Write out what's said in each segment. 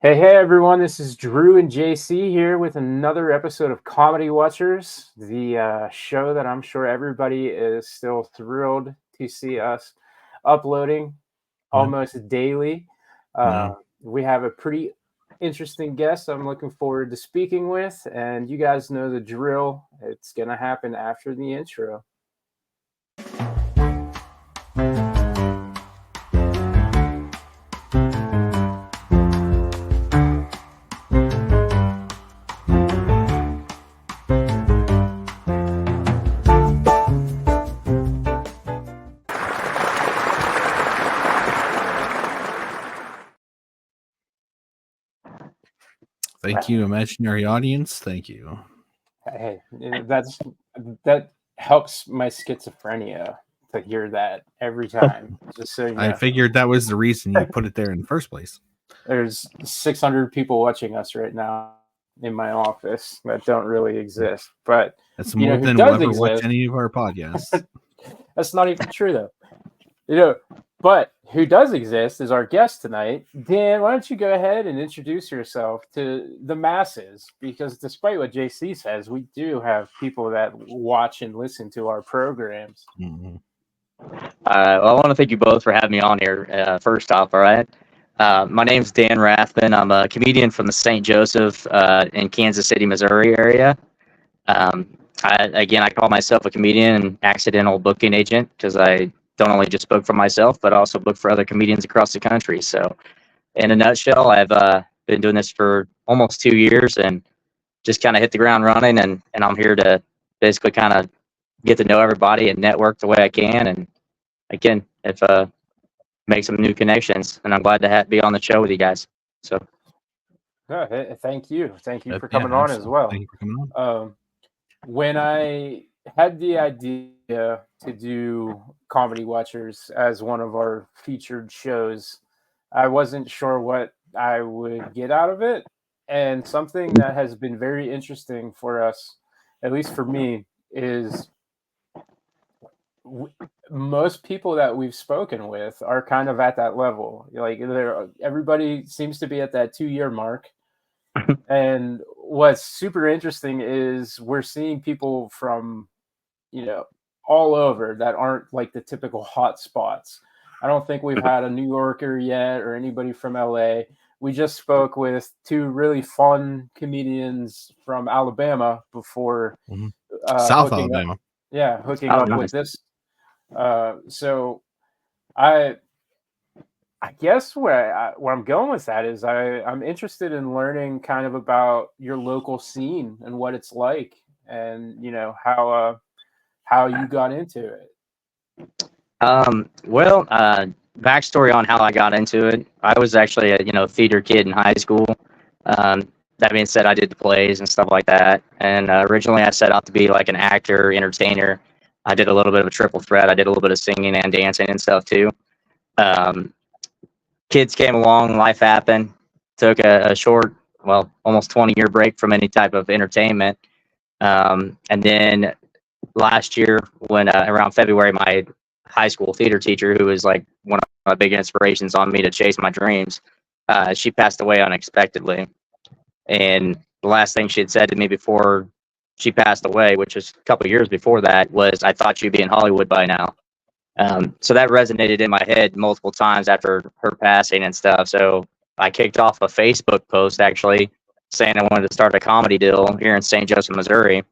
Hey, everyone, this is Drew and JC here with another episode of Comedy Watchers, the show that I'm sure everybody is still thrilled to see us uploading Yeah, almost daily. yeah. We have a pretty interesting guest I'm looking forward to speaking with, and you guys know the drill. It's going to happen after the intro. Thank you, imaginary audience. Thank you. Hey, that helps my schizophrenia to hear that every time. Just so you I know, figured that was the reason you put it there in the first place. there's 600 people watching us right now in my office that don't really exist. But That's you know more who than will does ever watch exist? any of our podcasts. That's not even true though. You know, but who does exist is our guest tonight. Dan, why don't you go ahead and introduce yourself to the masses? Because despite what JC says, we do have people that watch and listen to our programs. Mhm. Well, I want to thank you both for having me on here. First off, all right. My name's Dan Rathmann. I'm a comedian from the St. Joseph in Kansas City, Missouri area. I call myself a comedian and accidental booking agent because I don't only just book for myself, but also book for other comedians across the country. So, in a nutshell, I've been doing this for almost 2 years and just kind of hit the ground running. And I'm here to basically kind of get to know everybody and network the way I can. And again, if make some new connections, and I'm glad to be on the show with you guys. So, Thank you. Thank you for Yeah, coming on as absolutely. well. Thank you for coming on. When I had the idea to do Comedy Watchers as one of our featured shows, I wasn't sure what I would get out of it. And something that has been very interesting for us, at least for me, is most people that we've spoken with are kind of at that level. Like everybody seems to be at that 2 year mark. And what's super interesting is we're seeing people from, you know, all over that aren't like the typical hot spots. I don't think we've had a New Yorker yet or anybody from LA. We just spoke with two really fun comedians from Alabama before Mhm. South hooking up. Alabama. Yeah, hooking oh, up with nice. this. So I I guess where I'm going with that is I'm interested in learning kind of about your local scene and what it's like, and how you got into it. Well, backstory on how I got into it. I was actually a theater kid in high school. Um, that being said, I did the plays and stuff like that. And originally, I set out to be like an actor, entertainer. I did a little bit of a triple threat. I did a little bit of singing and dancing and stuff too. Um, Kids came along, life happened. Took a short, well, almost 20-year break from any type of entertainment. And then last year, when around February, my high school theater teacher, who was like one of my big inspirations on me to chase my dreams, she passed away unexpectedly. And the last thing she had said to me before she passed away, which was a couple of years before that, was, "I thought you'd be in Hollywood by now." So that resonated in my head multiple times after her passing and stuff. So I kicked off a Facebook post actually saying I wanted to start a comedy deal here in St. Joseph, Missouri.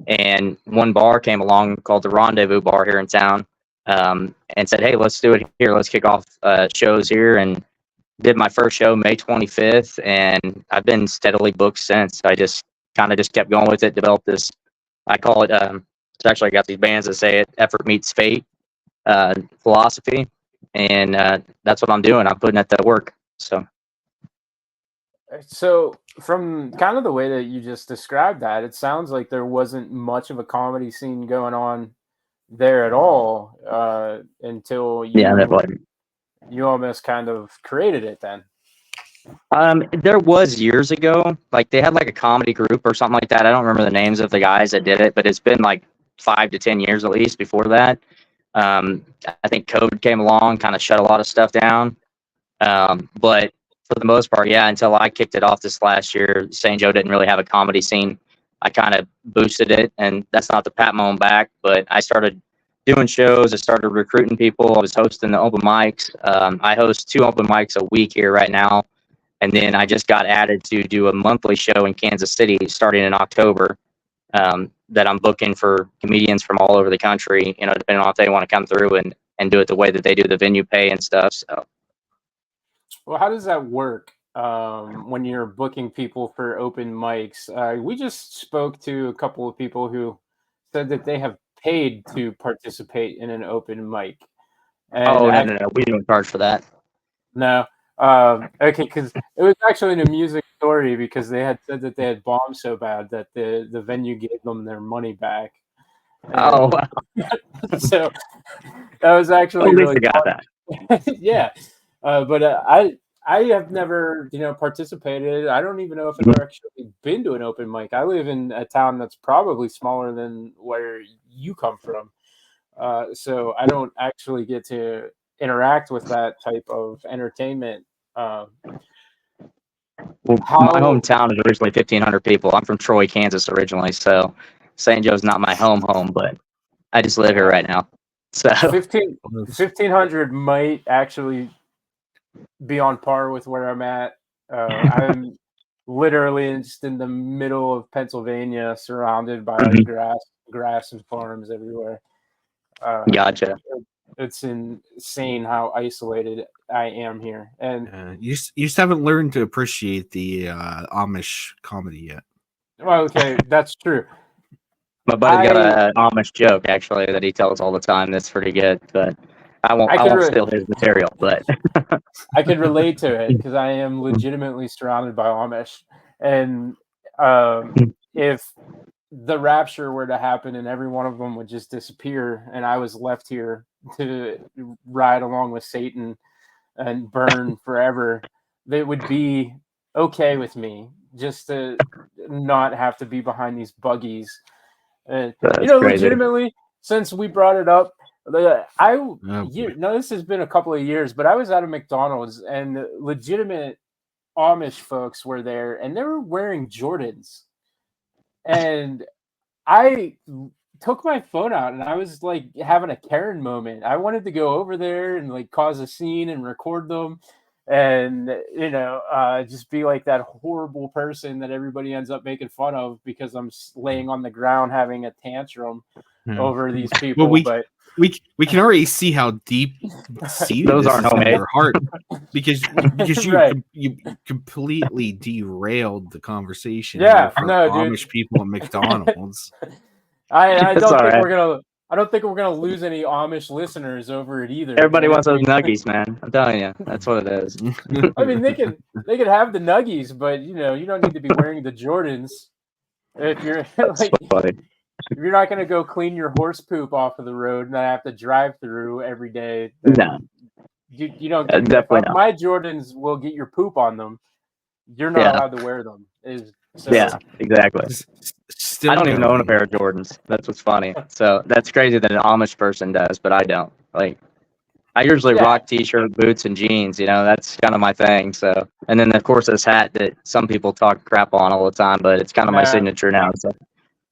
And one bar came along called the Rendezvous Bar here in town, and said, "Hey, let's do it here. Let's kick off shows here." And did my first show May 25th, and I've been steadily booked since. I just kind of just kept going with it, developed this, I call it, it's actually, I got these bands that say it, effort meets fate philosophy. And that's what I'm doing. I'm putting it to work. So, So, from kind of the way that you just described that, it sounds like there wasn't much of a comedy scene going on there at all until yeah, you almost kind of created it. Then, there was years ago, like they had like a comedy group or something like that. I don't remember the names of the guys that did it, but it's been like 5 to 10 years at least before that. I think COVID came along, kind of shut a lot of stuff down. But for the most part, yeah. Until I kicked it off this last year, St. Joe didn't really have a comedy scene. I kind of boosted it, and that's not to pat my own back, but I started doing shows. I started recruiting people. I was hosting the open mics. I host 2 open mics a week here right now, and then I just got added to do a monthly show in Kansas City starting in October. That I'm booking for comedians from all over the country, depending on if they want to come through and do it the way that they do the venue pay and stuff. So, well, how does that work when you're booking people for open mics? We just spoke to a couple of people who said that they have paid to participate in an open mic. And no, we don't charge for that. No. Okay, because it was actually an amusing story because they had said that they had bombed so bad that the venue gave them their money back. Wow. So that was actually really got that. Yeah. But I have never, participated. I don't even know if I've actually been to an open mic. I live in a town that's probably smaller than where you come from. So I don't actually get to interact with that type of entertainment. Well, my hometown is originally 1,500 people. I'm from Troy, Kansas originally, so St. Joe's not my home, but I just live here right now. So 1,500 might actually be on par with where I'm at. I'm literally just in the middle of Pennsylvania, surrounded by grass and farms everywhere. Gotcha. It's insane how isolated I am here, and you just haven't learned to appreciate the Amish comedy yet. Well, okay, that's true. My buddy's got an Amish joke actually that he tells all the time. That's pretty good, but I won't steal his material. But I can relate to it because I am legitimately surrounded by Amish, and if the rapture were to happen and every one of them would just disappear, and I was left here to ride along with Satan and burn forever, they would be okay with me just to not have to be behind these buggies. Legitimately, since we brought it up, this has been a couple of years, but I was at a McDonald's and legitimate Amish folks were there and they were wearing Jordans. And I took my phone out and I was like having a Karen moment. I wanted to go over there and like cause a scene and record them and, just be like that horrible person that everybody ends up making fun of because I'm laying on the ground having a tantrum over these people. Well, we can already see how deep seated those aren't in your heart because you completely derailed the conversation. Yeah, for Amish people at McDonald's. I don't think we're gonna lose any Amish listeners over it either. Everybody wants those nuggies, man. I'm telling you, that's what it is. I mean, they can have the nuggies, but you don't need to be wearing the Jordans if you're if you're not gonna go clean your horse poop off of the road and I have to drive through every day. No, you don't. Definitely not. My Jordans will get your poop on them. You're not allowed to wear them. Yeah, exactly. I don't even own a pair of Jordans. That's what's funny. So that's crazy that an Amish person does, but I don't. Like, I usually rock t-shirt, boots, and jeans. That's kind of my thing. So, and then of course this hat that some people talk crap on all the time, but it's kind of my signature now. So.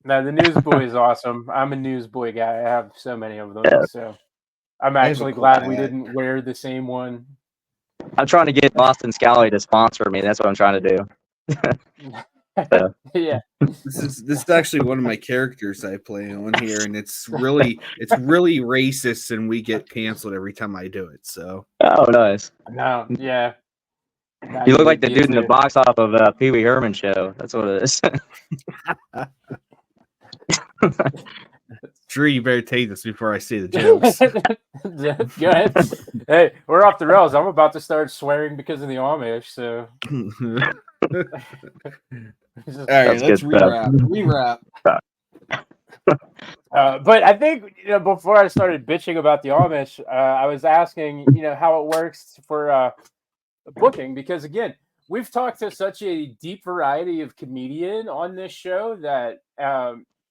No, the newsboy is awesome. I'm a newsboy guy. I have so many of them. Yeah. So I'm actually glad we didn't wear the same one. I'm trying to get Boston Scally to sponsor me. That's what I'm trying to do. So. Yeah. This is actually one of my characters I play on here, and it's really racist, and we get canceled every time I do it. So. Oh, nice. No, yeah. You look like the dude in the box off of Pee Wee Herman show. That's what it is. Drew, you better take this before I say the jokes. Go ahead. Hey, we're off the rails. I'm about to start swearing because of the Amish. So, all right, let's rewrap. But I think before I started bitching about the Amish, I was asking how it works for booking because again, we've talked to such a deep variety of comedian on this show that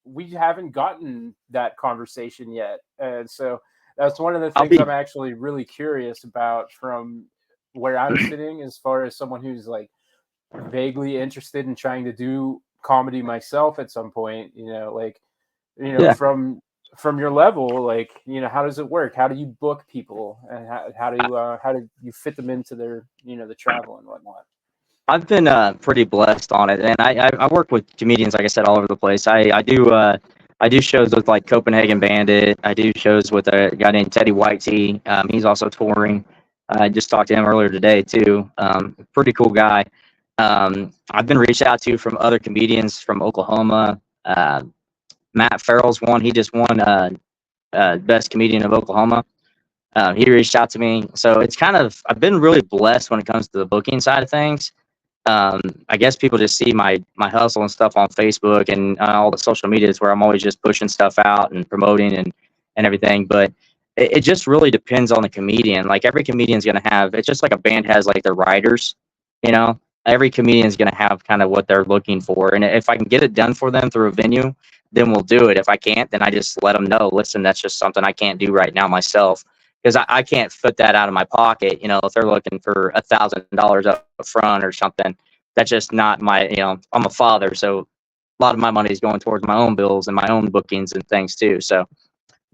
we haven't gotten that conversation yet. And so that's one of the things I'm actually really curious about from where I'm sitting as far as someone who's like vaguely interested in trying to do comedy myself at some point, like, Yeah. from your level, like, how does it work? How do you book people, and how do you fit them into their, the travel and whatnot? I've been pretty blessed on it, and I work with comedians, like I said, all over the place. I do shows with like Copenhagen Bandit. I do shows with a guy named Teddy Whitey. He's also touring. I just talked to him earlier today too. Pretty cool guy. I've been reached out to from other comedians from Oklahoma. Matt Farrell's one. He just won best comedian of Oklahoma. He reached out to me, so it's kind of I've been really blessed when it comes to the booking side of things. I guess people just see my hustle and stuff on Facebook and all the social medias where I'm always just pushing stuff out and promoting and everything. But it just really depends on the comedian. Like every comedian's gonna have it's just like a band has like their writers, you know. Every comedian's gonna have kind of what they're looking for, and if I can get it done for them through a venue, then we'll do it. If I can't, then I just let them know. Listen, that's just something I can't do right now myself because I can't foot that out of my pocket. You know, if they're looking for $1,000 up front or something, that's just not my, I'm a father. So a lot of my money is going towards my own bills and my own bookings and things too. So,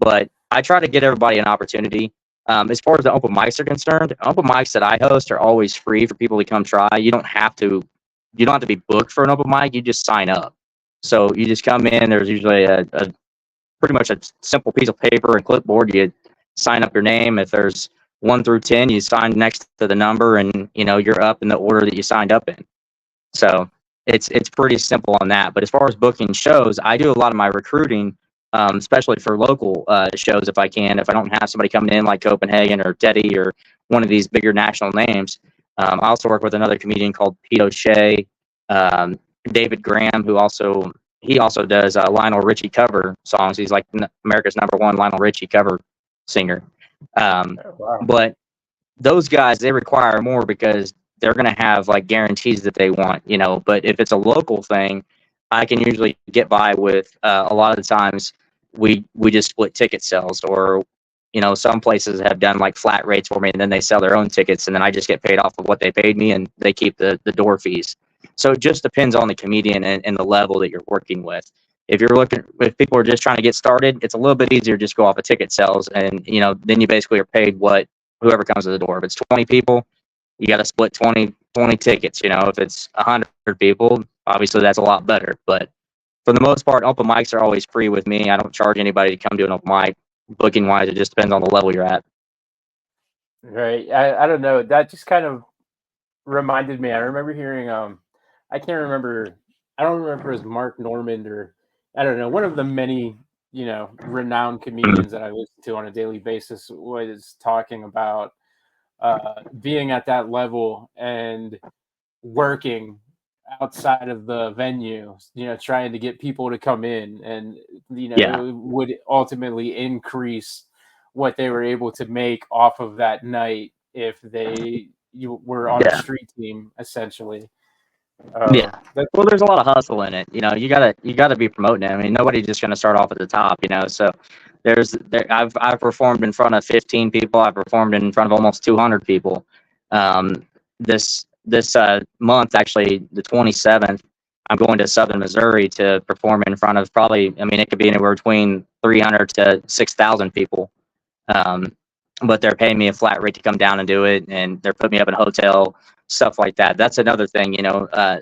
but I try to get everybody an opportunity. As far as the open mics are concerned, open mics that I host are always free for people to come try. You don't have to be booked for an open mic. You just sign up. So you just come in. There's usually a pretty much a simple piece of paper and clipboard. You sign up your name. If there's 1 through 10, you sign next to the number, and you're up in the order that you signed up in. So it's pretty simple on that. But as far as booking shows, I do a lot of my recruiting, especially for local shows if I can. If I don't have somebody coming in like Copenhagen or Teddy or one of these bigger national names, I also work with another comedian called Pete O'Shea, David Graham, he also does Lionel Richie cover songs. He's like America's #1 Lionel Richie cover singer. Oh, wow. But those guys, they require more because they're going to have like guarantees that they want. But if it's a local thing, I can usually get by with a lot of the times we just split ticket sales, or some places have done like flat rates for me, and then they sell their own tickets, and then I just get paid off of what they paid me, and they keep the door fees. So it just depends on the comedian and the level that you're working with. If people are just trying to get started, it's a little bit easier to just go off of ticket sales, and then you basically are paid what whoever comes to the door. If it's 20 people, you got to split 20 tickets. If it's 100 people, obviously that's a lot better. But for the most part, open mics are always free with me. I don't charge anybody to come to an open mic. Booking wise, it just depends on the level you're at. Right. I don't know. That just kind of reminded me. I remember hearing I can't remember, I don't remember if it was Mark Normand or I don't know, one of the many, renowned comedians that I listen to on a daily basis was talking about being at that level and working outside of the venue, trying to get people to come in, and Yeah. it would ultimately increase what they were able to make off of that night if you were on a Yeah. street team essentially. Yeah. That, Well, there's a lot of hustle in it. You gotta be promoting it. I mean, nobody's just gonna start off at the top. So I've performed in front of 15 people. I've performed in front of almost 200 people. This month, actually, the 27th, I'm going to Southern Missouri to perform in front of probably. I mean, it could be anywhere between 300 to 6,000 people. Um, but they're paying me a flat rate to come down and do it, and they're putting me up in a hotel, stuff like that. That's another thing.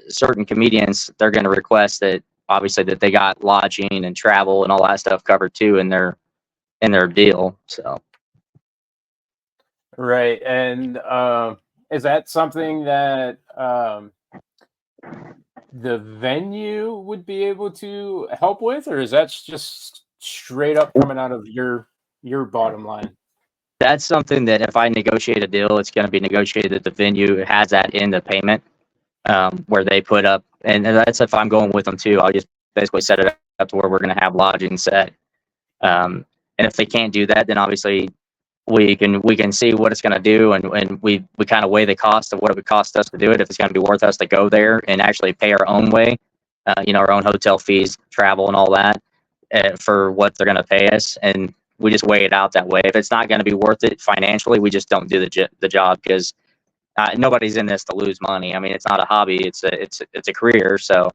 Certain comedians, they're going to request that obviously that they got lodging and travel and all that stuff covered too in their deal. So right. And is that something that the venue would be able to help with, or is that just straight up coming out of your bottom line? that's something that if I negotiate a deal, it's going to be negotiated that the venue has that in the payment, where they put up, and that's if I'm going with them too. I'll just basically set it up to where we're going to have lodging set. And if they can't do that, then obviously we can see what it's going to do, and we kind of weigh the cost of what it would cost us to do it, if it's going to be worth us to go there and actually pay our own way, our own hotel fees, travel, and all that, for what they're going to pay us, and we just weigh it out that way. If it's not going to be worth it financially, we just don't do the job, because nobody's in this to lose money. I mean, it's not a hobby; it's a career. So,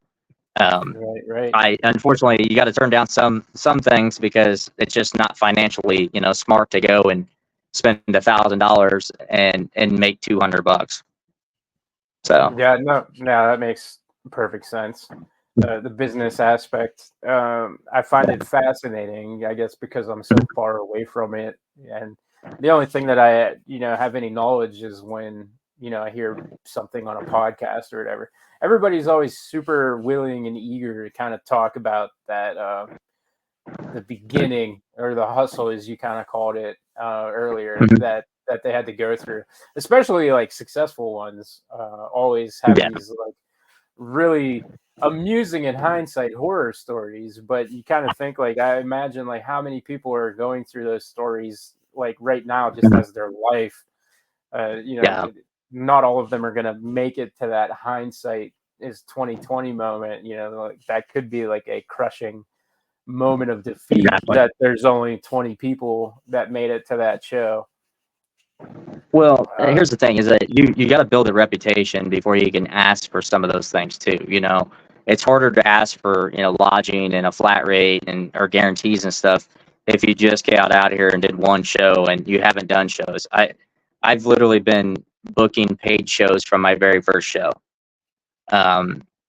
Right. I unfortunately you got to turn down some things because it's just not financially, smart to go and spend $1,000 and make $200. So, Yeah, no, that makes perfect sense. The business aspect, I find it fascinating, I guess, because I'm so far away from it. And the only thing that I, have any knowledge is when, I hear something on a podcast or whatever. Everybody's always super willing and eager to kind of talk about that, the beginning or the hustle, as you kind of called it earlier, mhm, that they had to go through, especially like successful ones. Always have yeah, these like really amusing in hindsight horror stories, but you kind of think like I imagine like how many people are going through those stories like right now just mhm, as their life. yeah, Not all of them are going to make it to that hindsight is 2020 moment. Like that could be like a crushing moment of defeat exactly. that there's only 20 people that made it to that show. Well, Uh, here's the thing: is that you got to build a reputation before you can ask for some of those things too. It's harder to ask for lodging and a flat rate and or guarantees and stuff if you just got out here and did one show and you haven't done shows. I've literally been booking paid shows from my very first show.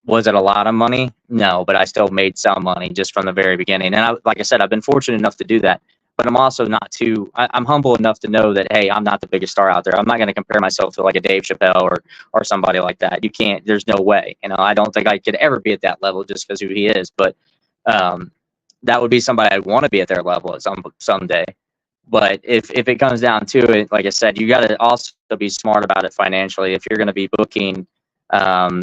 Was it a lot of money? No, but I still made some money just from the very beginning. And like I said, I've been fortunate enough to do that. But I'm also not too. I'm humble enough to know that hey, I'm not the biggest star out there. I'm not going to compare myself to like a Dave Chappelle or somebody like that. You can't. There's no way. I don't think I could ever be at that level just because who he is. But um, that would be somebody I'd want to be at their level at someday. But if it comes down to it, like I said, you got to also be smart about it financially. If you're going to be booking, um,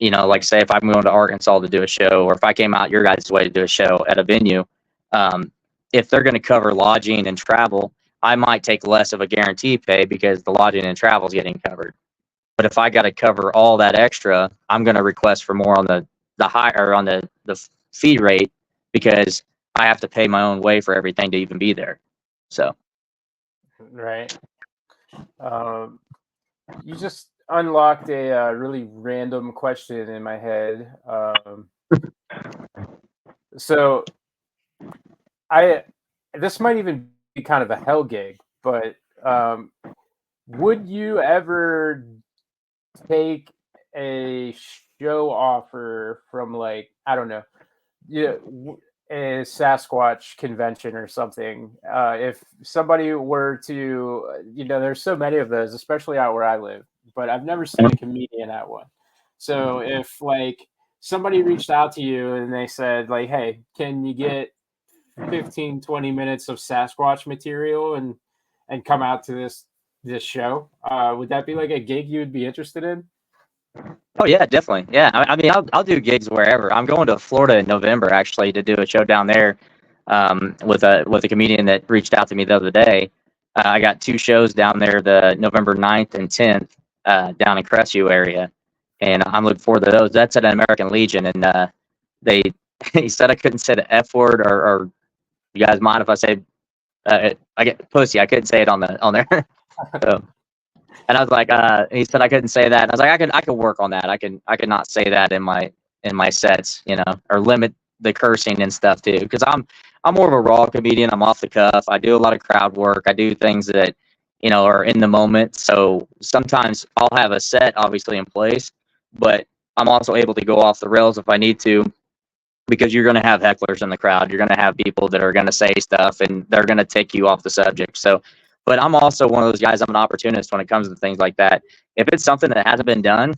like say if I'm going to Arkansas to do a show, or if I came out your guys' way to do a show at a venue, um, if they're going to cover lodging and travel, I might take less of a guarantee pay because the lodging and travel is getting covered. But if I got to cover all that extra, I'm going to request for more on the high or on the fee rate because I have to pay my own way for everything to even be there. So, right. Um, you just unlocked a really random question in my head. So I this might even be kind of a hell gig, but would you ever take a show offer from like I don't know, yeah, a Sasquatch convention or something? If somebody were to, there's so many of those, especially out where I live, but I've never seen a comedian at one. So if like somebody reached out to you and they said like, "Hey, can you get 15, 20 minutes of Sasquatch material and come out to this show?" Would that be like a gig you would be interested in? oh yeah, definitely. Yeah, I mean, I'll do gigs wherever. I'm going to Florida in November actually to do a show down there with a comedian that reached out to me the other day. I got two shows down there, the November 9th and 10th, down in Crestview area, and I'm looking forward to those. That's at an American Legion, and they he said I couldn't say the F word or you guys mind if I say I get pussy? I couldn't say it on there. So, and I was like, he said I couldn't say that. And I was like, I could work on that. I could not say that in my sets, or limit the cursing and stuff too. Because I'm more of a raw comedian. I'm off the cuff. I do a lot of crowd work. I do things that are in the moment. So sometimes I'll have a set obviously in place, but I'm also able to go off the rails if I need to because you're going to have hecklers in the crowd. You're going to have people that are going to say stuff and they're going to take you off the subject. So, but I'm also one of those guys, I'm an opportunist when it comes to things like that. If it's something that hasn't been done,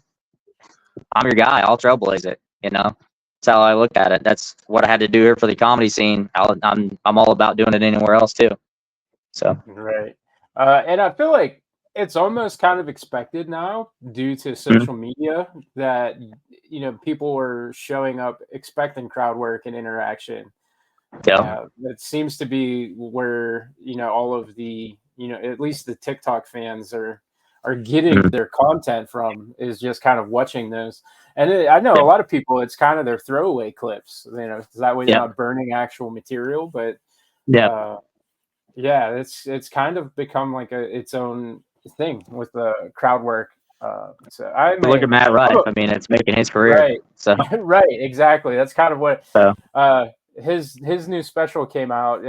I'm your guy. I'll trailblaze it. That's how I look at it. That's what I had to do here for the comedy scene. I'm all about doing it anywhere else too. So, Right. And I feel like it's almost kind of expected now due to mhm, social media that people are showing up expecting crowd work and interaction. yeah, That seems to be where all of the at least the TikTok fans are getting mhm, their content from is just kind of watching those. And I know yeah, a lot of people, it's kind of their throwaway clips. That way they're yeah, not burning actual material, but. yeah. Uh, yeah, it's kind of become like its own thing with the crowd work. So I But look at mean, Matt Rife. I mean, it's making his career. right, So, right, exactly. That's kind of what so his new special came out.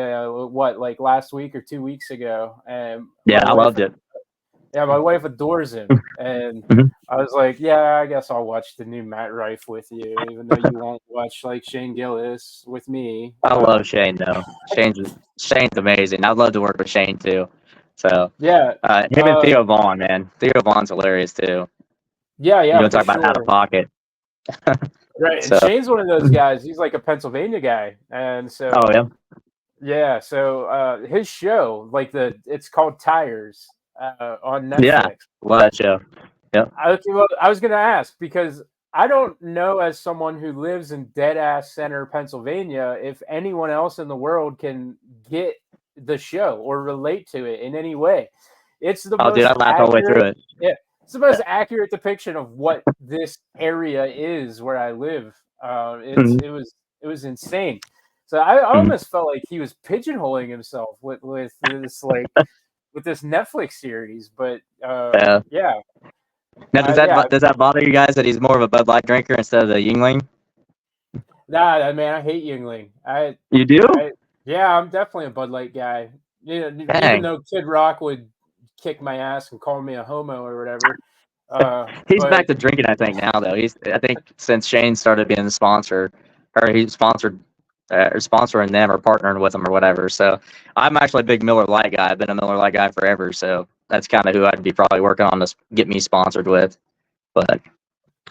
What, like last week or 2 weeks ago, and yeah, I loved it. yeah, my wife adores him, and Mhm. I was like, yeah, I guess I'll watch the new Matt Rife with you, even though you won't watch like Shane Gillis with me. I love Shane though. Shane's amazing. I'd love to work with Shane too. So Yeah, him and Theo Vaughn, man. Theo Vaughn's hilarious too. yeah, You yeah, want to for talk about out of sure. pocket? Right, and So, Shane's one of those guys. He's like a Pennsylvania guy, and oh so yeah, yeah, so his show, like it's called Tires on yeah, Netflix. love that show. Yep. Well, I was going to ask because I don't know, as someone who lives in dead ass center Pennsylvania, if anyone else in the world can get the show or relate to it in any way. It's the Oh, dude, I most laughed all the way through accurate. it. Yeah, it's the most accurate depiction of what this area is where I live. Mhm. It was insane. So I Mhm. almost felt like he was pigeonholing himself with this with this Netflix series, but Yeah. yeah, Now, yeah, does that bother you guys that he's more of a Bud Light drinker instead of the Yingling? nah, man, I hate Yingling. You do? Yeah, I'm definitely a Bud Light guy. You know, even Dang. though Kid Rock would kick my ass and call me a homo or whatever. He's But back to drinking, I think, now though. I think since Shane started being the sponsor, or he's sponsoring them or partnering with them or whatever. So I'm actually a big Miller Lite guy. I've been a Miller Lite guy forever. So that's kind of who I'd be probably working on to get me sponsored with. But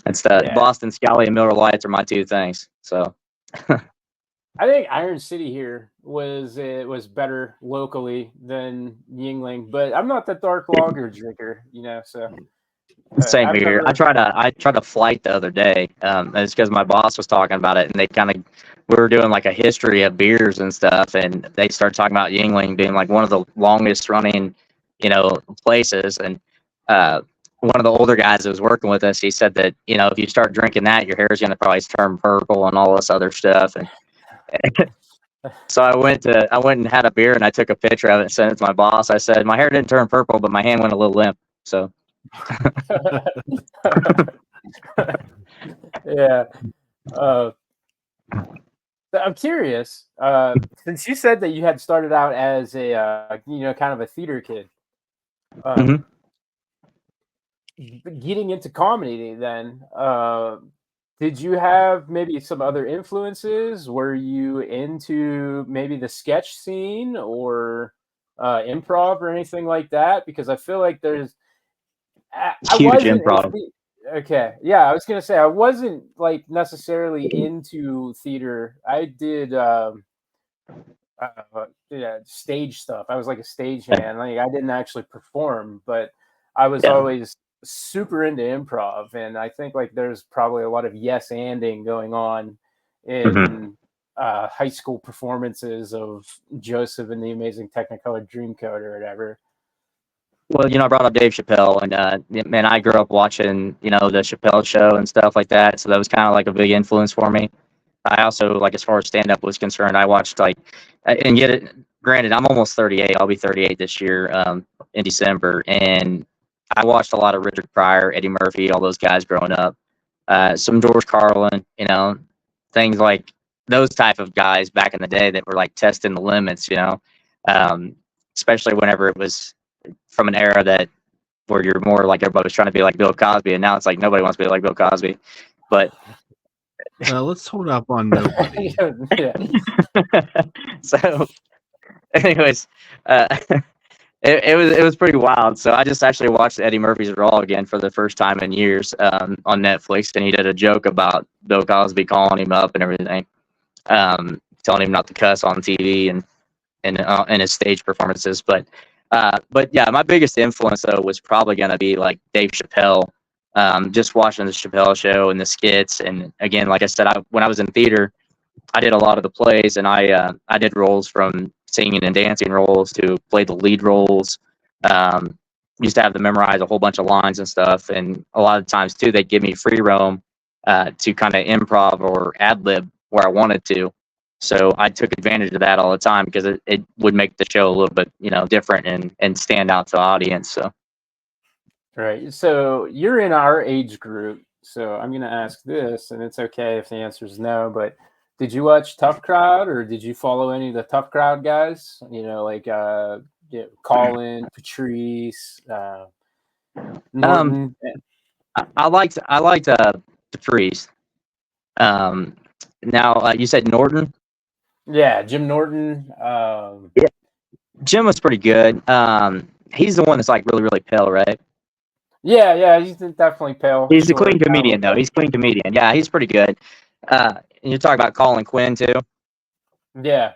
it's the yeah, Boston Scally and Miller Lights are my two things. So I think Iron City here was better locally than Yingling, but I'm not the dark lager drinker, you know. So same I've here. never. I tried a flight the other day. It's because my boss was talking about it, and we were doing like a history of beers and stuff, and they started talking about Yingling being like one of the longest running, places. And uh, one of the older guys that was working with us, he said that if you start drinking that, your hair is going to probably turn purple and all this other stuff. And so I went and had a beer, and I took a picture of it and sent it to my boss. I said my hair didn't turn purple, but my hand went a little limp. So. Yeah. Uh, I'm curious. Since you said that you had started out as a kind of a theater kid, um, Mhm. getting into comedy, then did you have maybe some other influences? Were you into maybe the sketch scene or improv or anything like that? Because I feel like I Huge wasn't a improv. okay. Yeah, I was gonna say I wasn't like necessarily into theater. I did yeah, stage stuff. I was like a stagehand. Like I didn't actually perform, but I was Yeah. always super into improv, and I think like there's probably a lot of yes anding going on Mhm. in high school performances of Joseph and the Amazing Technicolor Dreamcoat or whatever. Well, I brought up Dave Chappelle, and man, I grew up watching, the Chappelle show and stuff like that. So that was kind of like a big influence for me. I also like, as far as stand up was concerned, I watched like, and yet, granted, I'm almost 38. I'll be 38 this year, in December, and I watched a lot of Richard Pryor, Eddie Murphy, all those guys growing up. Some George Carlin, things like those type of guys back in the day that were like testing the limits, um, especially whenever it was from an era that where you're more like everybody was trying to be like Bill Cosby, and now it's like nobody wants to be like Bill Cosby. But Let's hold up on nobody. Yeah. so, anyways, it was pretty wild. So I just actually watched Eddie Murphy's Raw again for the first time in years, on Netflix, and he did a joke about Bill Cosby calling him up and everything, telling him not to cuss on TV and his stage performances. But yeah, my biggest influence though was probably gonna be like Dave Chappelle. Just watching the Chappelle show and the skits, and again, like I said, when I was in theater, I did a lot of the plays, and I did roles from singing and dancing roles to play the lead roles. Um, Used to have to memorize a whole bunch of lines and stuff, and a lot of times too, they'd give me free roam to kind of improv or ad lib where I wanted to. So I took advantage of that all the time because it would make the show a little bit different and stand out to the audience. So Right. So you're in our age group. So I'm going to ask this, and it's okay if the answer is no, but did you watch Tough Crowd or did you follow any of the Tough Crowd guys? Like Colin, Patrice, Um, Norton. I liked the Priest. Um, now you said Norton. Yeah, Jim Norton. Yeah, Jim was pretty good. He's the one that's like really really pale, right? Yeah, he's definitely pale, He's a clean short, kind of comedian look though. like. He's a clean comedian. Yeah, he's pretty good. And you're talking about Colin Quinn too. Yeah,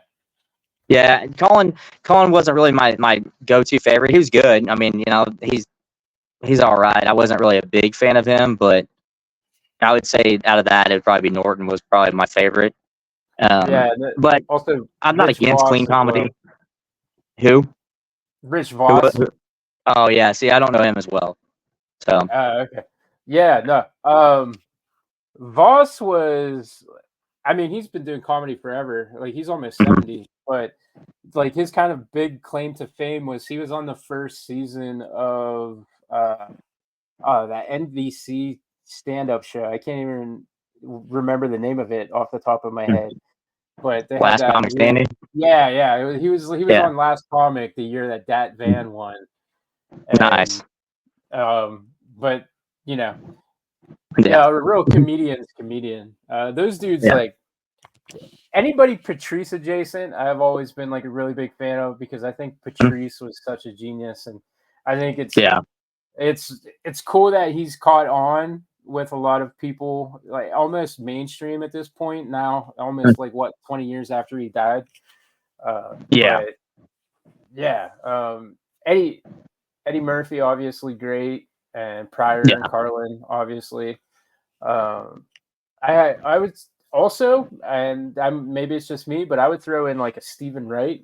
Yeah, Colin wasn't really my go-to favorite. He was good. I mean, he's all right. I wasn't really a big fan of him, but I would say out of that, it'd probably be Norton was probably my favorite. yeah. But Also, I'm not Rich against Voss clean as well. comedy. Who? Rich Who? Voss. Oh yeah. See, I don't know him as well. So Okay. Yeah, no. Voss was. I mean, he's been doing comedy forever. Like he's almost mhm. 70, but like his kind of big claim to fame was he was on the first season of that NBC stand-up show. I can't even remember the name of it off the top of my head, but they had Last that. comic standing. Yeah. He was Yeah. on Last Comic the year that Dat Van won, and Nice. but you know, Yeah. yeah, a real comedian. Those dudes Yeah. like anybody Patrice adjacent, I've always been like a really big fan of because I think Patrice was such a genius, and I think Yeah. it's cool that he's caught on with a lot of people, like almost mainstream at this point now, almost like what 20 years after he died. Yeah. But yeah, Eddie Eddie Murphy obviously great, and Pryor and Yeah. Carlin obviously. Um, I would also, and maybe it's just me, but I would throw in like a Stephen Wright.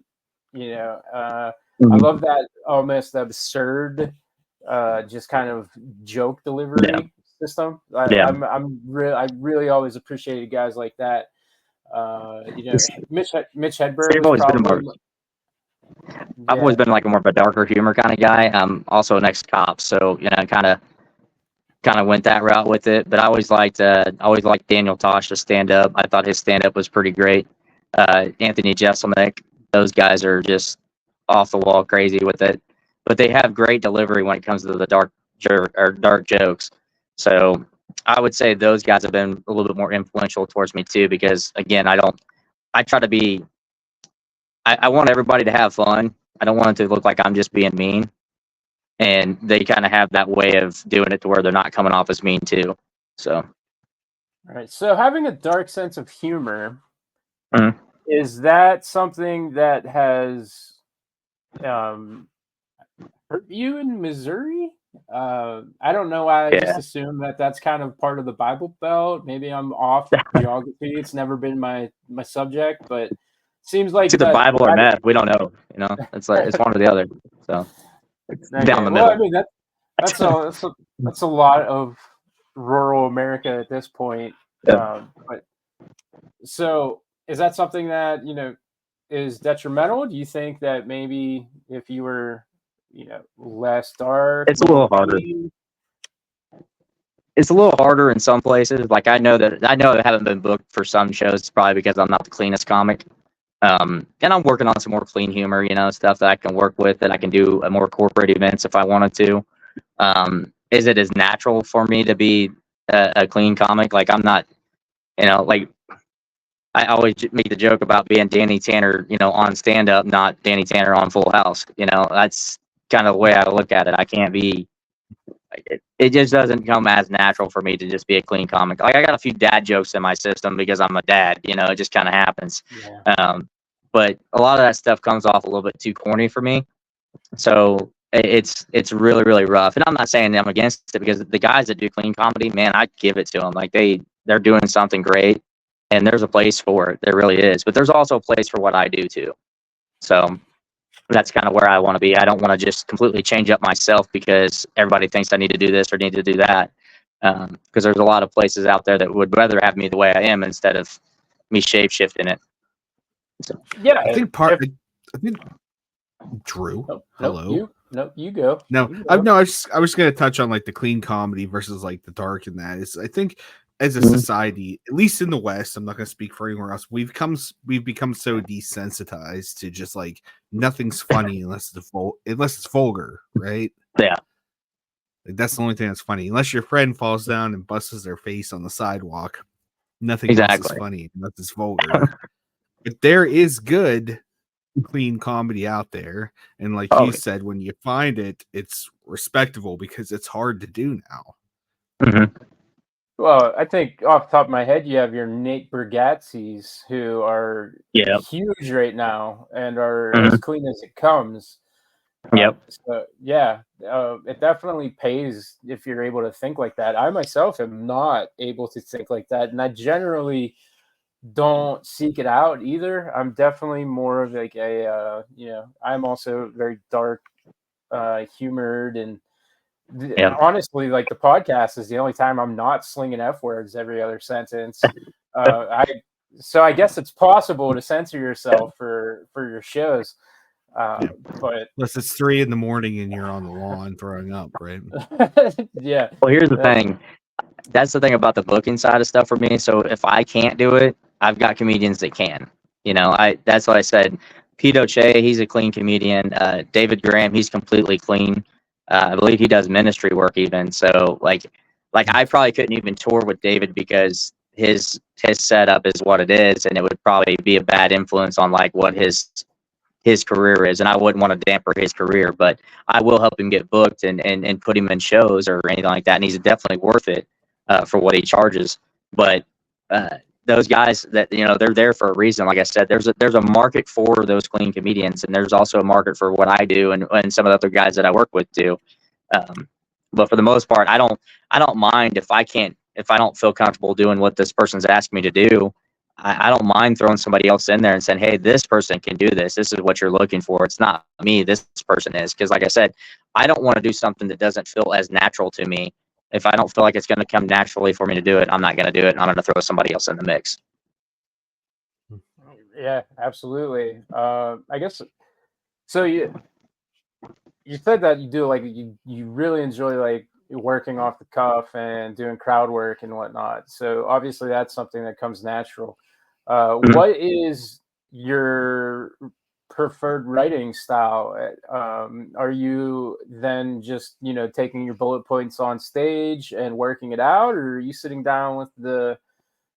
I Mhm. love that almost absurd, just kind of joke Yeah. delivery system. Yeah. I really always appreciated guys like that. Mitch Hedberg I've was always been probably more. I've always yeah, been like a more of a darker humor kind of guy. I'm also an ex-cop, so kind of went that route with it. But I always liked Daniel Tosh to stand up. I thought his stand up was pretty great. Anthony Jeselnik, those guys are just off the wall crazy with it. But they have great delivery when it comes to the dark jokes. So I would say those guys have been a little bit more influential towards me too, because again, I try to be I want everybody to have fun. I don't want it to look like I'm just being mean. And they kind of have that way of doing it to where they're not coming off as mean too. So, all right. So having a dark sense of humor, mhm. is that something that has um, hurt you in Missouri? I don't know why I just Yeah. assume that that's kind of part of the Bible Belt. Maybe I'm off geography. It's never been my subject, but seems It's like either that. Bible or meth. We don't know. It's like it's one or the other. So it's down Okay, the well, I middle. mean that's a lot of rural America at this point. Yeah. But so is that something that is detrimental? Do you think that maybe if you were less dark, It's a more little harder. clean? It's a little harder in some places. Like I know I haven't been booked for some shows, probably because I'm not the cleanest comic. And I'm working on some more clean humor, stuff that I can work with, that I can do at more corporate events if I wanted to. Is it as natural for me to be a clean comic? Like I'm not, like I always make the joke about being Danny Tanner, on stand up, not Danny Tanner on Full House. That's kind of the way I look at it. I can't be. It just doesn't come as natural for me to just be a clean comic. Like I got a few dad jokes in my system because I'm a dad. It just kind of happens. Yeah. But a lot of that stuff comes off a little bit too corny for me. So it's really really rough. And I'm not saying I'm against it, because the guys that do clean comedy, man, I give it to them. Like they're doing something great, and there's a place for it. There really is. But there's also a place for what I do too. So that's kind of where I want to be. I don't want to just completely change up myself because everybody thinks I need to do this or need to do that. Because there's a lot of places out there that would rather have me the way I am instead of me shape shifting it. So, Yeah. I think If I think Drew. nope, Hello. you. Nope, you go. No, You I go. no, I was going to touch on like the clean comedy versus like the dark and that is I think as a Mhm. society, at least in the West, I'm not going to speak for anywhere else. We've become so desensitized to just like nothing's funny unless it's vulgar, right? Yeah, Like, that's the only thing that's funny. Unless your friend falls down and busts their face on the sidewalk, nothing else is exactly. funny unless it's vulgar. But there is good clean comedy out there, and like Oh, you said, when you find it, it's respectable because it's hard to do now. hmm Well, I think off the top of my head, you have your Nate Bargatze's who are yeah, huge right now and are as hmm clean as it comes. yep, So yeah, it definitely pays if you're able to think like that. I myself am not able to think like that, and I generally don't seek it out either. I'm definitely more of like a, I'm also very dark, humored, and yeah. honestly, like the podcast is the only time I'm not slinging f words every other sentence. I so I guess it's possible to censor yourself for your shows, Yeah. but Unless it's 3 a.m. and you're on the lawn throwing up, right? yeah, Well, here's the that, thing. That's the thing about the booking side of stuff for me. So if I can't do it, I've got comedians that can. I that's what I said. Pete O'Shea, he's a clean comedian. David Graham, he's completely clean. I believe he does ministry work even. So like I probably couldn't even tour with David because his setup is what it is, and it would probably be a bad influence on like what his career is, and I wouldn't want to damper his career, but I will help him get booked and put him in shows or anything like that, and he's definitely worth it for what he charges. But those guys that they're there for a reason. Like I said, there's a market for those clean comedians, and there's also a market for what I do and some of the other guys that I work with do. Um, but for the most part, I don't mind if I don't feel comfortable doing what this person's asked me to do. I don't mind throwing somebody else in there and saying, hey, this person can do this. This is what you're looking for. It's not me. This person is. Because, like I said, I don't want to do something that doesn't feel as natural to me. If I don't feel like it's going to come naturally for me to do it, I'm not going to do it. And I'm going to throw somebody else in the mix. yeah, absolutely. I guess so. You said that you do like you really enjoy like working off the cuff and doing crowd work and whatnot. So obviously that's something that comes natural. Mhm. What is your preferred writing style? Are you then just taking your bullet points on stage and working it out, or are you sitting down with the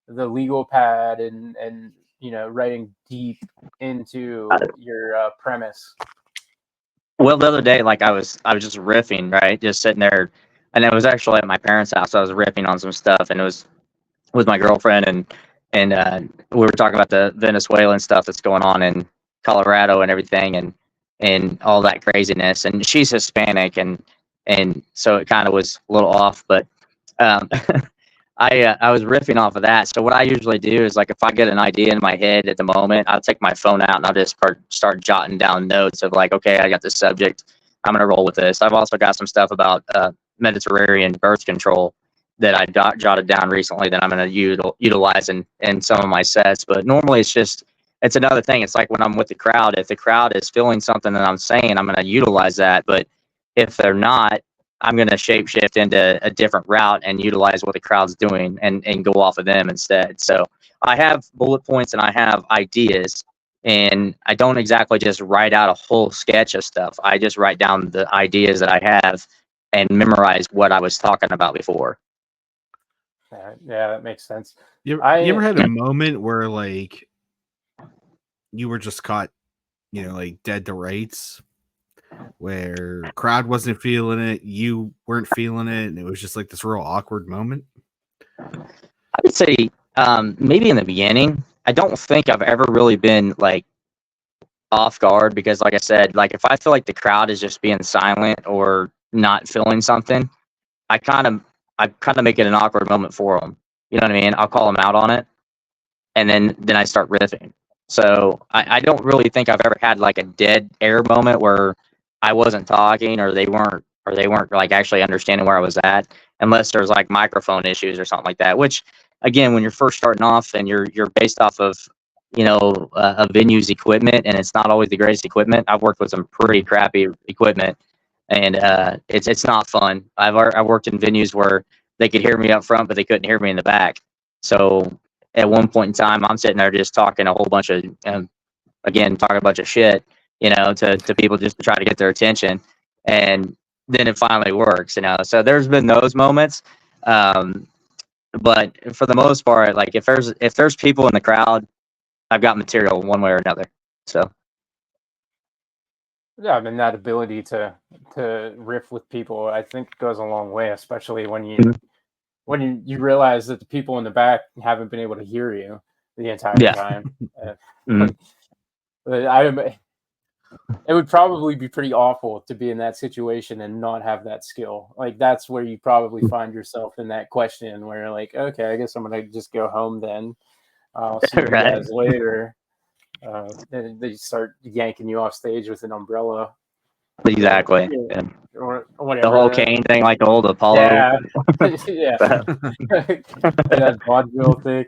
legal pad and writing deep into your premise? Well, the other day, like I was just riffing, right? Just sitting there. And it was actually at my parents' house. I was riffing on some stuff, and it was with my girlfriend, and we were talking about the Venezuelan stuff that's going on in Colorado and everything, and all that craziness. And she's Hispanic, and so it kind of was a little off, but um, I was riffing off of that. So what I usually do is like if I get an idea in my head at the moment, I'll take my phone out and I'll just start jotting down notes of like, okay, I got this subject. I'm gonna roll with this. I've also got some stuff about Mediterranean birth control that I jotted down recently that I'm gonna utilize in some of my sets. But normally it's another thing. It's like when I'm with the crowd. If the crowd is feeling something that I'm saying, I'm gonna utilize that. But if they're not, I'm going to shapeshift into a different route and utilize what the crowd's doing and go off of them instead. So I have bullet points and I have ideas, and I don't exactly just write out a whole sketch of stuff. I just write down the ideas that I have and memorize what I was talking about before. Yeah, that makes sense. You ever I had a moment where like you were just caught, like dead to rights, where crowd wasn't feeling it, you weren't feeling it, and it was just like this real awkward moment? I would say maybe in the beginning. I don't think I've ever really been like off guard because, like I said, like if I feel like the crowd is just being silent or not feeling something, I kind of I kind of make it an awkward moment for them. You know what I mean? I'll call them out on it, and then I start riffing. So I don't really think I've ever had like a dead air moment where I wasn't talking or they weren't like actually understanding where I was at, unless there's like microphone issues or something like that. Which again, when you're first starting off and you're based off of a venue's equipment and it's not always the greatest equipment. I've worked with some pretty crappy equipment. and it's not fun. I worked in venues where they could hear me up front, but they couldn't hear me in the back. So at one point in time, I'm sitting there just talking a whole bunch of talking a bunch of shit, to people just to try to get their attention, and then it finally works, So there's been those moments, but for the most part, like if there's people in the crowd, I've got material one way or another. So Yeah, I mean that ability to riff with people, I think, goes a long way, especially when you realize that the people in the back haven't been able to hear you the entire time. It would probably be pretty awful to be in that situation and not have that skill. Like that's where you probably find yourself in that question where you're like, okay, I guess I'm gonna just go home then. I'll see you guys later. And they start yanking you off stage with an umbrella. Exactly. Or the whatever. whole cane thing, like the old Apollo. Yeah. Yeah. That vaudeville thing.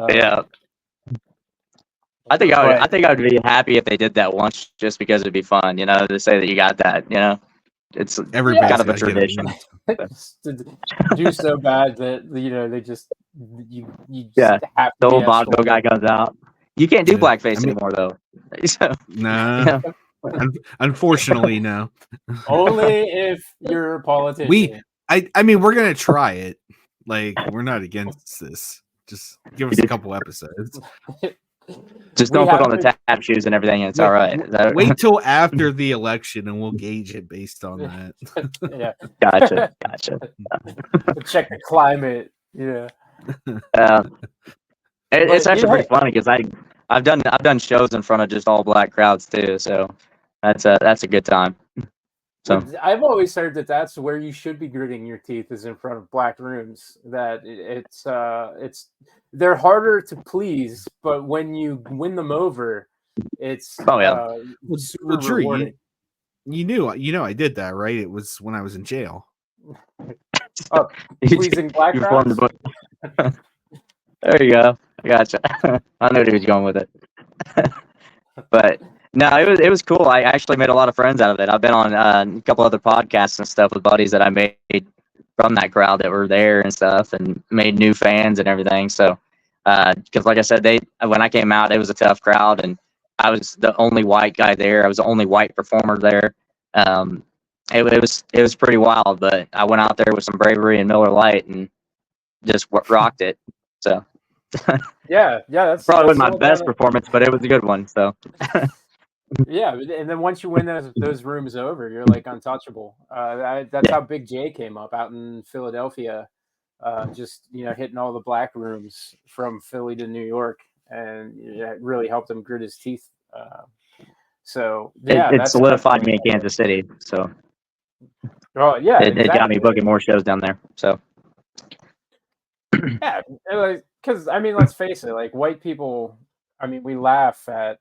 Yeah. I think I would be happy if they did that once, just because it'd be fun, to say that you got that, It's Everybody's kind of a gotta get it tradition. once. To do so bad that they just you Yeah. have to The be old vaudeville guy comes out. You can't do blackface anymore, though. So, Nah. Unfortunately, no. only if you're a politician. I mean, we're gonna try it. Like, we're not against this. Just give us a couple episodes. Just don't put on the tap shoes and everything, and it's all right. Wait till after the election, and we'll gauge it based on that. Yeah. Gotcha. Check the climate. Yeah. It's actually pretty funny because I've done shows in front of just all black crowds too, so that's a good time. So I've always heard that that's where you should be gritting your teeth, is in front of black rooms. That it's they're harder to please, but when you win them over, it's super Drew, rewarding. You knew I did that, right? It was when I was in jail. Pleasing black crowds. There you go. I gotcha. I know where he was going with it. But no, it was cool. I actually made a lot of friends out of it. I've been on a couple other podcasts and stuff with buddies that I made from that crowd that were there and stuff, and made new fans and everything. So, because like I said, when I came out, it was a tough crowd, and I was the only white guy there. I was the only white performer there. It was pretty wild, but I went out there with some bravery and Miller Lite and just rocked it. So. Yeah, that's probably my best performance, but it was a good one. So yeah, and then once you win those rooms over, you're like untouchable. That's how Big J came up out in Philadelphia, just hitting all the black rooms from Philly to New York, and it really helped him grit his teeth. So yeah, it solidified me in Kansas City. So yeah, it got me booking more shows down there. So yeah, because I mean, let's face it, like white people, I mean, we laugh at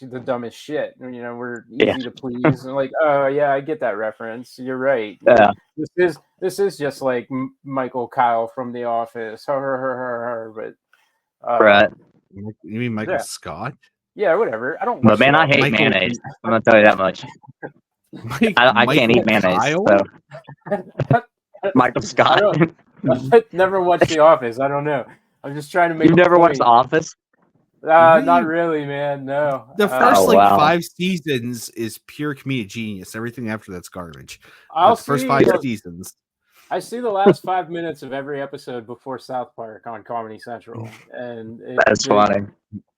the dumbest shit. We're easy to please. And like, oh yeah, I get that reference. You're right. Yeah. This is just like Michael Kyle from The Office. But right. You mean Michael Scott? Yeah, whatever. I don't. But man, I hate mayonnaise. I'm gonna tell you that much. I can't eat mayonnaise. So. Michael Scott. I never watched The Office. I don't know. I'm just trying to make. You've never watched The Office? Not really, man. No. The first 5 seasons is pure comedic genius. Everything after that's garbage. The first 5 seasons. I see the last 5 minutes of every episode before South Park on Comedy Central, and that's funny.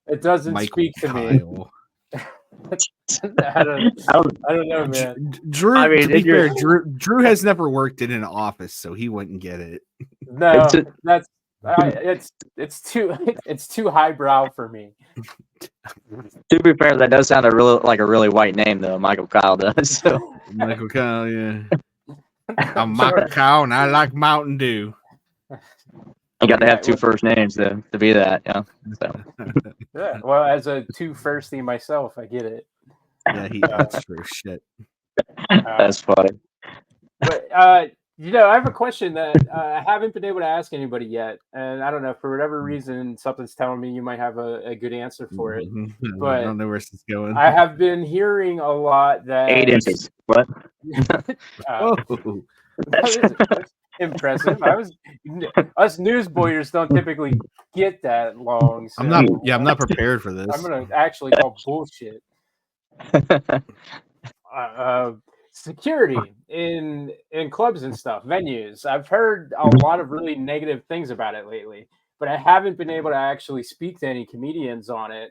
It doesn't speak to me. I don't know, man. Drew, I mean, to be fair, Drew has never worked in an office, so he wouldn't get it. No, it's too highbrow for me. To be fair, that does sound like a really white name, though. Michael Kyle does. So. Michael Kyle, yeah. I'm Michael Kyle, and I like Mountain Dew. You got to have 2 first names to be that, yeah. So. Yeah, well, as a 2 firstie myself, I get it. Yeah, that's true. Shit. That's funny. But I have a question that I haven't been able to ask anybody yet, and I don't know, for whatever reason, something's telling me you might have a good answer for it. I But don't know where this is going. I have been hearing a lot 8 that inches. What? Oh, that's impressive. Us newsboyers don't typically get that long, I'm not. so Yeah, I'm not prepared for I'm this. gonna actually call bullshit. Security in clubs and stuff, venues. I've heard a lot of really negative things about it lately, but I haven't been able to actually speak to any comedians on it.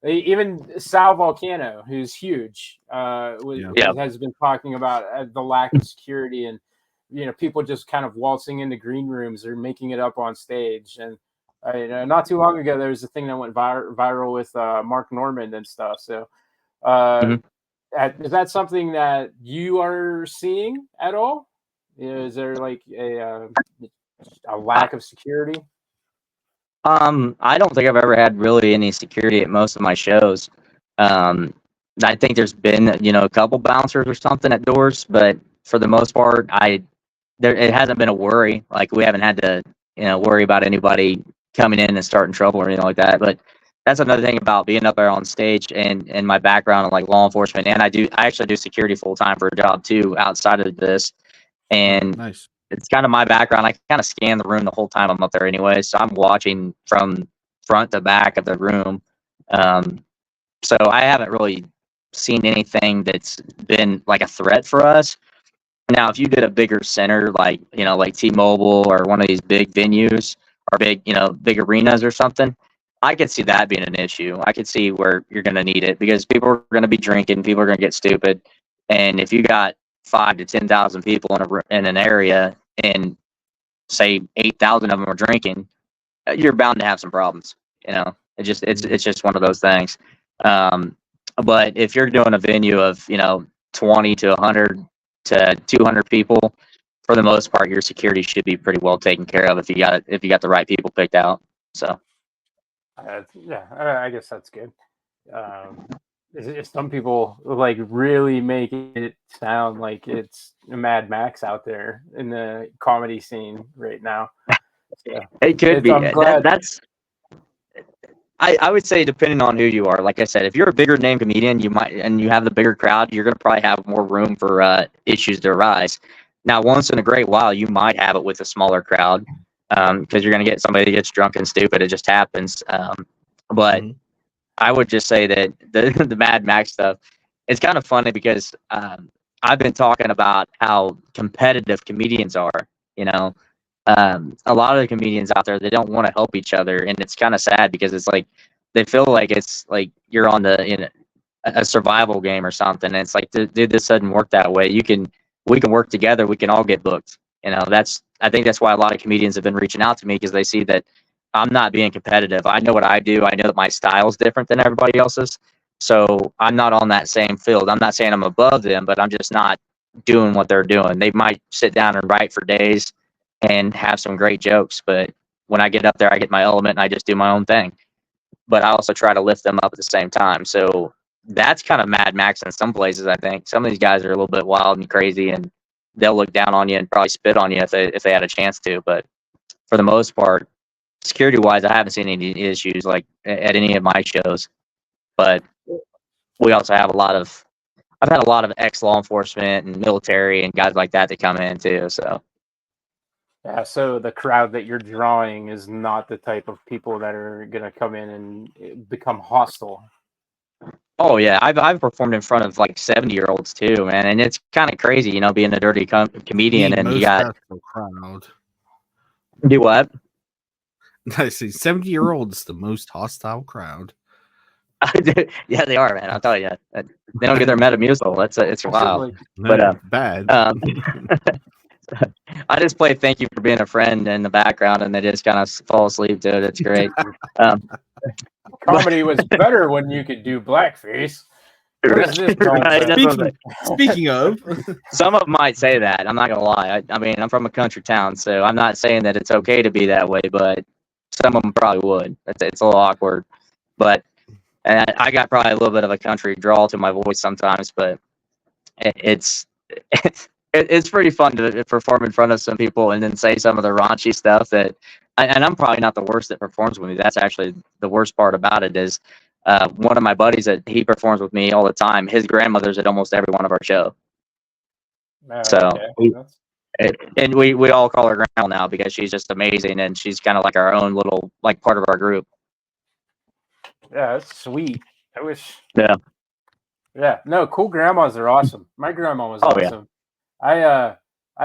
Even Sal Volcano, who's huge, Yeah. Yeah. has been talking about the lack of security and people just kind of waltzing into green rooms or making it up on stage. And not too long ago, there was a thing that went viral with Mark Normand and stuff. So. Uh, Mhm. is that something that you are seeing at all? Is there like a I, lack of security? I don't think I've ever had really any security at most of my shows. Um, I think there's been, a couple bouncers or something at doors, but for the most part, it hasn't been a worry. Like we haven't had to, worry about anybody coming in and starting trouble or anything like that. But that's another thing about being up there on stage and my background in like law enforcement, and I actually do security full time for a job too outside of this, Oh, and nice. it's kind of my background. I kind of scan the room the whole time I'm up there anyway, so I'm watching from front to back of the room. Um, so I haven't really seen anything that's been like a threat for us. Now, if you did a bigger center, like like T-Mobile or one of these big venues or big, big arenas or something, I could see that being an issue. I could see where you're going to need it because people are going to be drinking, people are going to get stupid, and if you got 5 to 10,000 people in an area and say 8,000 of them are drinking, you're bound to have some problems. It's just one of those things. Um, but if you're doing a venue of 20 to 100 to 200 people, for the most part, your security should be pretty well taken care of if you got the right people picked out. So Yeah, I guess that's good. Um, some people like really make it sound like it's Mad Max out there in the comedy scene right now. So it could be I'm glad. that's. I would say depending on who you are, like I said, if you're a bigger name comedian, you might and you have the bigger crowd, you're gonna probably have more room for issues to arise. Now, once in a great while, you might have it with a smaller crowd because you're gonna get somebody that gets drunk and stupid. It just happens. But Mhm. I would just say that the Mad Max stuff, it's kind of funny because I've been talking about how competitive comedians are. You know, a lot of the comedians out there, they don't want to help each other, and it's kind of sad because it's like they feel like it's like you're on a survival game or something. And it's like, dude, this doesn't work that way. We can work together. We can all get booked. I think that's why a lot of comedians have been reaching out to me because they see that I'm not being competitive. I know what I do. I know that my style is different than everybody else's. So I'm not on that same field. I'm not saying I'm above them, but I'm just not doing what they're doing. They might sit down and write for days and have some great jokes, but when I get up there, I get my element and I just do my own thing. But I also try to lift them up at the same time. So that's kind of Mad Max in some places. I think some of these guys are a little bit wild and crazy, and they'll look down on you and probably spit on you if they had a chance to. But for the most part, security wise, I haven't seen any issues like at any of my shows. But we also have I've had a lot of ex law enforcement and military and guys like that come in too. So Yeah, so the crowd that you're drawing is not the type of people that are gonna come in and become hostile. oh yeah, I've performed in front of like 70-year-olds too, man, and it's kind of crazy, being a dirty comedian The and you most got hostile crowd. do what? I see 70-year-olds, the most hostile crowd. Yeah, they are, man. I'll tell you, they don't get their Metamucil. It's wild. Like, But Bad. um, I just play "Thank You for Being a Friend" in the background, and they just kind of fall asleep to it. It's great. Um, but comedy was better when you could do blackface. What is this right, nonsense? that's what I'm saying. Speaking of, Some of them might say that. I'm not gonna lie. I mean, I'm from a country town, so I'm not saying that it's okay to be that way, but some of them probably would. It's a little awkward, but and I got probably a little bit of a country drawl to my voice sometimes, but it's it's pretty fun to perform in front of some people and then say some of the raunchy stuff that, and I'm probably not the worst that performs with me. That's actually the worst part about it is one of my buddies that he performs with me all the time. His grandmother's at almost every one of our show. So Okay. and we all call her grandma now because she's just amazing and she's kind of like our own little like part of our group. Yeah, that's sweet. I wish. Yeah. Yeah. No, cool grandmas are awesome. My grandma was Oh, yeah. awesome. I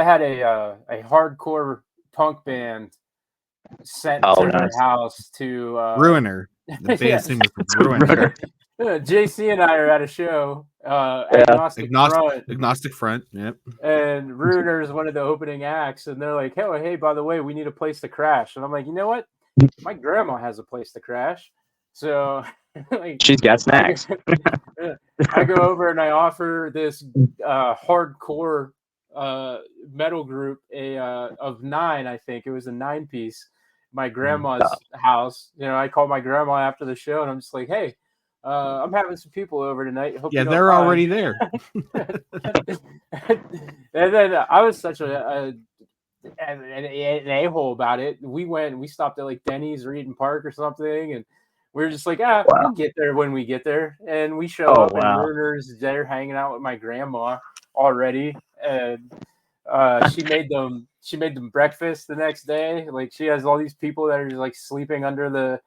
had a hardcore punk band sent Oh, to her nice. house to Ruiner. The band's name is Ruiner. JC and I are at a show, Agnostic Front. Agnostic Front. Yep. And Ruiner is one of the opening acts, and they're like, hey, by the way, we need a place to crash. And I'm like, you know what? My grandma has a place to crash. So like, she's got snacks. I go over and I offer this hardcore metal group of 9, I think. It was a 9-piece. My grandma's house. You know, I call my grandma after the show, and I'm just like, hey, I'm having some people over tonight. Hope you don't they're mind. already there. And then I was such an a-hole about it. We stopped at like Denny's or Eaton Park or something, and we were just like, we'll get there when we get there. And we show up, and Runer's there hanging out with my grandma already, and she made them breakfast the next day. Like, she has all these people that are just like sleeping under the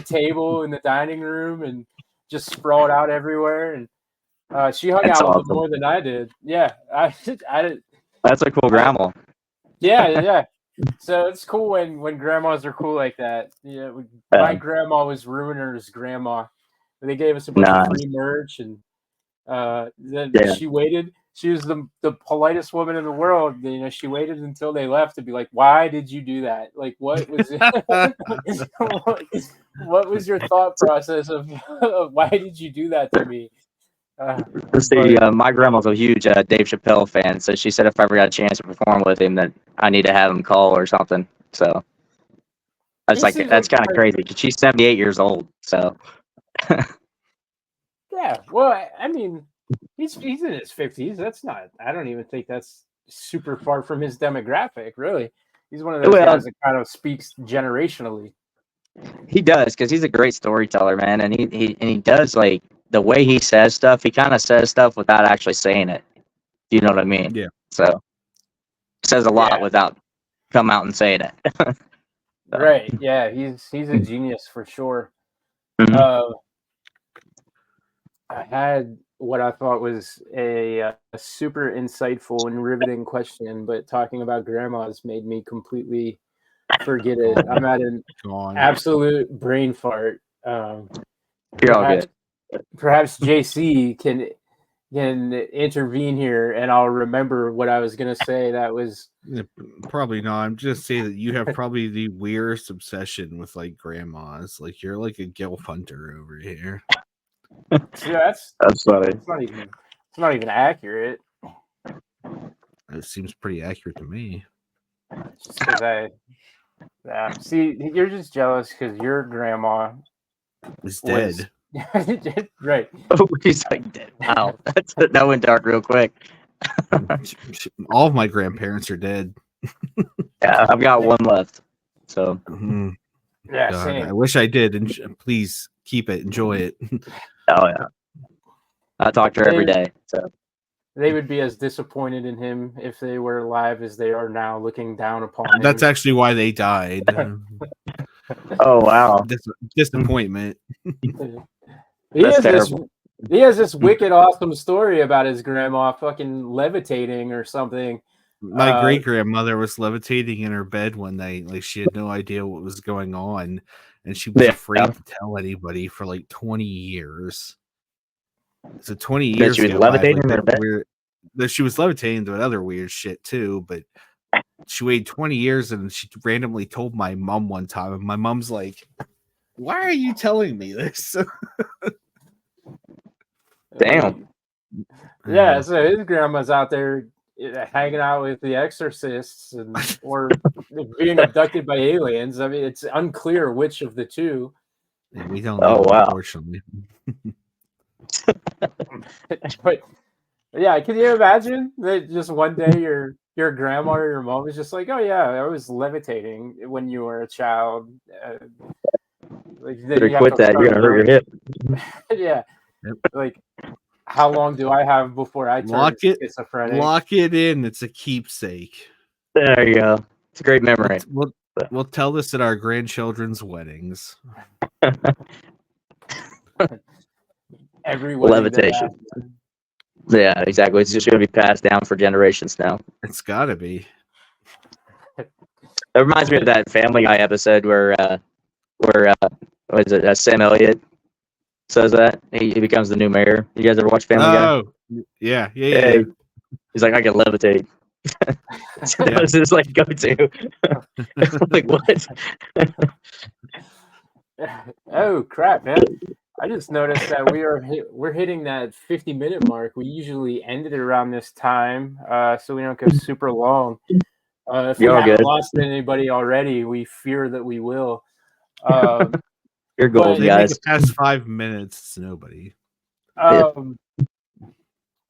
table in the dining room and just sprawled out everywhere. And she hung out with them more than I did. Yeah, I That's a cool grandma. Yeah. So it's cool when grandmas are cool like that. Yeah, my grandma was Ruiner's grandma. They gave us a bunch of free merch, and then she waited. She was the politest woman in the world. You know, she waited until they left to be like, "Why did you do that? Like, what was it? What was your thought process of why did you do that to me?" My grandma's a huge Dave Chappelle fan, so she said if I ever got a chance to perform with him, that I need to have him call or something. So that's that's kind of crazy because she's 78 years old. So yeah, well, I mean, he's in his 50s. That's not. I don't even think that's super far from his demographic. Really, he's one of those guys that kind of speaks generationally. He does, because he's a great storyteller, man, and he does, like, the way he says stuff. He kind of says stuff without actually saying it. You know what I mean? Yeah. So says a lot without come out and saying it. Right. Yeah. He's a genius for sure. Mm-hmm. I had what I thought was a super insightful and riveting question, but talking about grandmas made me completely forget it. I'm at an absolute brain fart. You're all good. Perhaps JC can intervene here, and I'll remember what I was going to say. That was probably not. I'm just saying that you have probably the weirdest obsession with like grandmas. Like, you're like a Gil Hunter over here. Yeah, that's funny. It's not even accurate. It seems pretty accurate to me. Just because see, you're just jealous because your grandma is dead. Right. Oh, he's like dead. Wow, that went dark real quick. All of my grandparents are dead. Yeah, I've got one left. So yeah, God, same. I wish I did. And please keep it, enjoy it. Oh yeah, I talk to her every day. So they would be as disappointed in him if they were alive as they are now, looking down upon him. That's actually why they died. Oh wow, disappointment. He has this wicked awesome story about his grandma fucking levitating or something. My great grandmother was levitating in her bed one night. Like, she had no idea what was going on, and she was afraid to tell anybody for like 20 years. So 20 years she was levitating in her bed. She was levitating to other weird shit too, but she waited 20 years, and she randomly told my mom one time, and my mom's like, "Why are you telling me this?" Damn. Yeah, so his grandma's out there hanging out with the exorcists or being abducted by aliens. I mean, it's unclear which of the two. Yeah, we don't know, unfortunately. But Yeah, can you imagine that just one day your grandma or your mom is just like, "Oh yeah, I was levitating when you were a child." Like then Better you have quit to that. You're start gonna hurt your learning. hip. Yeah, Yep. like how long do I have before I turn schizophrenic? Lock it in. It's a keepsake. There you go. It's a great memory. We'll tell this at our grandchildren's weddings. Every wedding Levitation. Yeah, exactly. It's just going to be passed down for generations now. It's got to be. It reminds me of that Family Guy episode where what is it? Sam Elliott says that he becomes the new mayor. You guys ever watch Family Guy? Oh, yeah. He's like, I can levitate. That's his like go-to. Like what? Oh crap, man! I just noticed that we're hitting that 50-minute mark. We usually end it around this time, so we don't go super long. If we You're all haven't good. lost anybody already, we fear that we will. You're gold, They guys. make it past 5 minutes. It's nobody.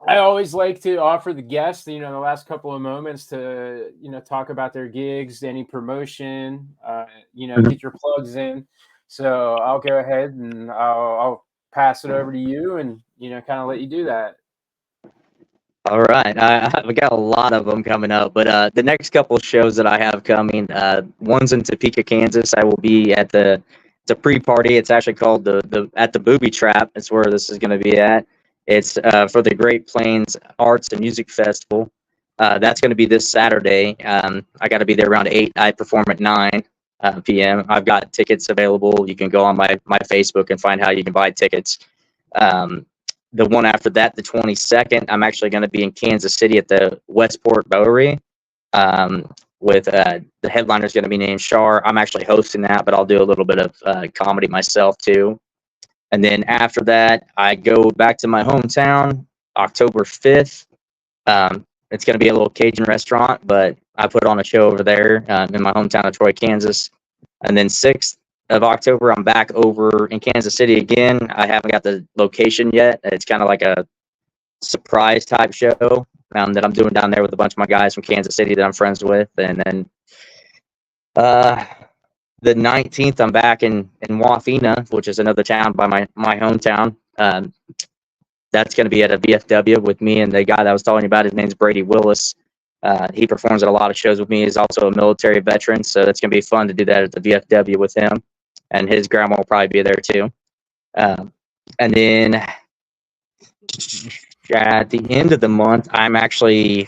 I always like to offer the guests, the last couple of moments to, talk about their gigs, any promotion, get your plugs in. So I'll go ahead and I'll pass it over to you and, kind of let you do that. All right, I've got a lot of them coming up, but the next couple of shows that I have coming, one's in Topeka, Kansas. I will be at it's a pre-party. It's actually called at the Booby Trap. It's where this is going to be at. It's for the Great Plains Arts and Music Festival. That's going to be this Saturday. I got to be there around 8. I perform at 9 p.m. I've got tickets available. You can go on my Facebook and find how you can buy tickets. The one after that, the 22nd, I'm actually going to be in Kansas City at the Westport Bowery. With the headliner is going to be named Shar. I'm actually hosting that, but I'll do a little bit of comedy myself too. And then after that, I go back to my hometown, October 5th. It's going to be a little Cajun restaurant, but I put on a show over there in my hometown of Troy, Kansas. And then 6th of October, I'm back over in Kansas City again. I haven't got the location yet. It's kind of like a surprise type show that I'm doing down there with a bunch of my guys from Kansas City that I'm friends with. And then the 19th, I'm back in Wafina, which is another town by my hometown. That's going to be at a VFW with me and the guy that I was telling you about. His name's Brady Willis. He performs at a lot of shows with me. He's also a military veteran, so it's going to be fun to do that at the VFW with him. And his grandma will probably be there too. And then at the end of the month, I'm actually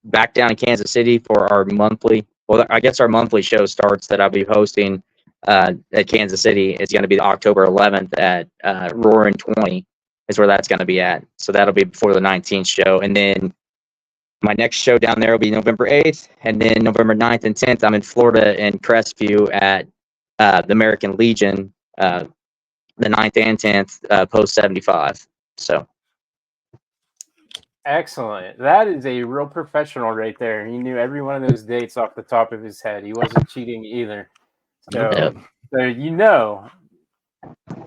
back down in Kansas City for our monthly. Well, I guess our monthly show starts that I'll be hosting at Kansas City. It's going to be October 11th at Roaring 20 is where that's going to be at. So that'll be before the 19th show. And then my next show down there will be November 8th. And then November 9th and 10th, I'm in Florida in Crestview at the American Legion, the 9th and 10th, post 75. So. Excellent. That is a real professional right there. He knew every one of those dates off the top of his head. He wasn't cheating either. So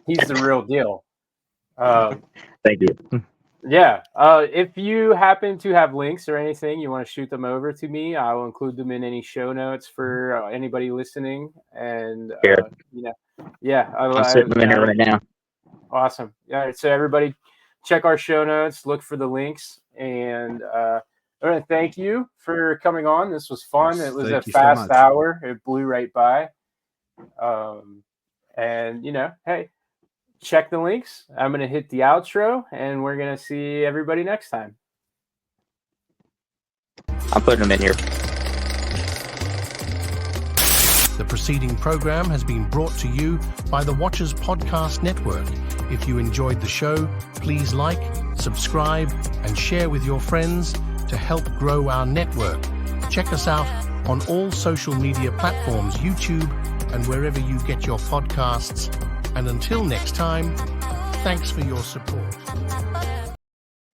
he's the real deal. Thank you. Yeah. If you happen to have links or anything, you want to shoot them over to me. I will include them in any show notes for anybody listening. And I'm sitting them in here right now. Awesome. All right. So everybody, check our show notes. Look for the links. And I want to thank you for coming on. This was fun. It was a fast hour. It blew right by. And hey, check the links. I'm going to hit the outro, and we're going to see everybody next time. I'm putting them in here. The preceding program has been brought to you by the Watchers Podcast Network. If you enjoyed the show, please like, subscribe, and share with your friends to help grow our network. Check us out on all social media platforms, YouTube, and wherever you get your podcasts. And until next time, thanks for your support.